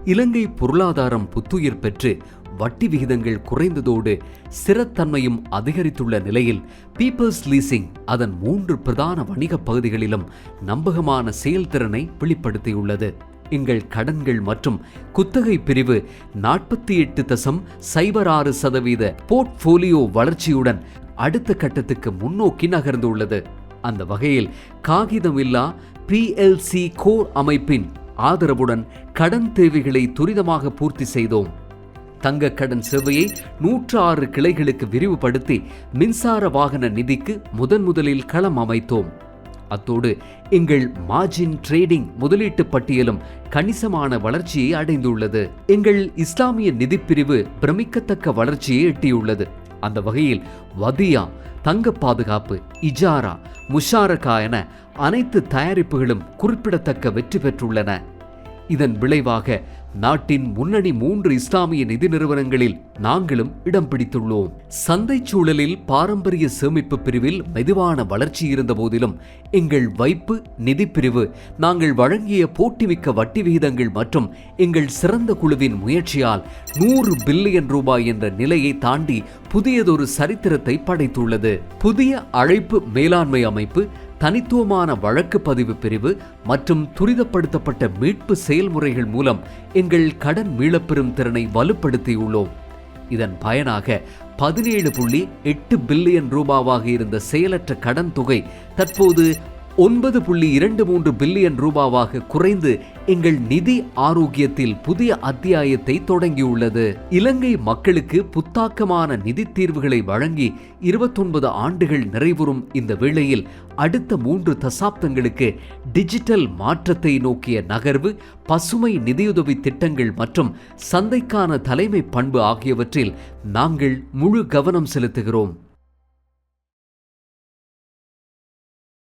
இலங்கை பொருளாதாரம் புத்துயிர் பெற்று வட்டி விகிதங்கள் குறைந்ததோடு ஸ்திரத்தன்மையும் அதிகரித்துள்ள நிலையில் பீப்பிள்ஸ் லீசிங் அதன் 3 பிரதான வணிக பகுதிகளிலும் நம்பகமான செயல்திறனை வெளிப்படுத்தியுள்ளது. எங்கள் கடன்கள் மற்றும் குத்தகை பிரிவு 48.06% போர்ட்போலியோ வளர்ச்சியுடன் அடுத்த கட்டத்துக்கு முன்னோக்கி நகர்ந்துள்ளது. அந்த வகையில் காகிதமில்லா PLC கோர் அமைப்பின் ஆதரவுடன் கடன் தேவைகளை துரிதமாக பூர்த்தி செய்தோம். தங்க கடன் சேவையை 106 கிளைகளுக்கு விரிவுபடுத்தி மின்சார வாகன நிதிக்கு முதலில் களம் அமைத்தோம். அத்தோடு எங்கள் மார்ஜின் ட்ரேடிங் முதலீட்டு பட்டியலும் கணிசமான வளர்ச்சியை அடைந்துள்ளது. எங்கள் இஸ்லாமிய நிதிப்பிரிவு பிரமிக்கத்தக்க வளர்ச்சியை எட்டியுள்ளது. அந்த வகையில் வதியா, தங்க பாதுகாப்பு, இஜாரா, முஷாரகா என அனைத்து தயாரிப்புகளும் குறிப்பிடத்தக்க வெற்றி பெற்றுள்ளன. இதன் விளைவாக நாட்டின் முன்னணி 3 இஸ்லாமிய நிதி நிறுவனங்களில் நாங்களும் இடம் பிடித்துள்ளோம். சந்தை சூழலில் பாரம்பரிய சேமிப்பு பிரிவில் மெதுவான வளர்ச்சி இருந்த போதிலும் எங்கள் வைப்பு நிதி பிரிவு நாங்கள் வழங்கிய போட்டிமிக்க வட்டி விகிதங்கள் மற்றும் எங்கள் சிறந்த குழுவின் முயற்சியால் 100 பில்லியன் ரூபாய் என்ற நிலையை தாண்டி புதியதொரு சரித்திரத்தை படைத்துள்ளது. புதிய அழைப்பு மேலாண்மை அமைப்பு, தனித்துவமான வழக்கு பதிவு பிரிவு மற்றும் துரிதப்படுத்தப்பட்ட மீட்பு செயல்முறைகள் மூலம் எங்கள் கடன் மீளப்பெறும் திறனை வலுப்படுத்தியுள்ளோம். இதன் பயனாக 17.8 பில்லியன் ரூபாவாக இருந்த செயலற்ற கடன் தொகை தற்போது 9.23 பில்லியன் ரூபாவாக குறைந்து எங்கள் நிதி ஆரோக்கியத்தில் புதிய அத்தியாயத்தை தொடங்கியுள்ளது. இலங்கை மக்களுக்கு புத்தாக்கமான நிதி தீர்வுகளை வழங்கி 29 ஆண்டுகள் நிறைவுறும் இந்த வேளையில் அடுத்த 3 தசாப்தங்களுக்கு டிஜிட்டல் மாற்றத்தை நோக்கிய நகர்வு, பசுமை நிதியுதவி திட்டங்கள் மற்றும் சந்தைக்கான தலைமை பண்பு ஆகியவற்றில் நாங்கள் முழு கவனம் செலுத்துகிறோம்.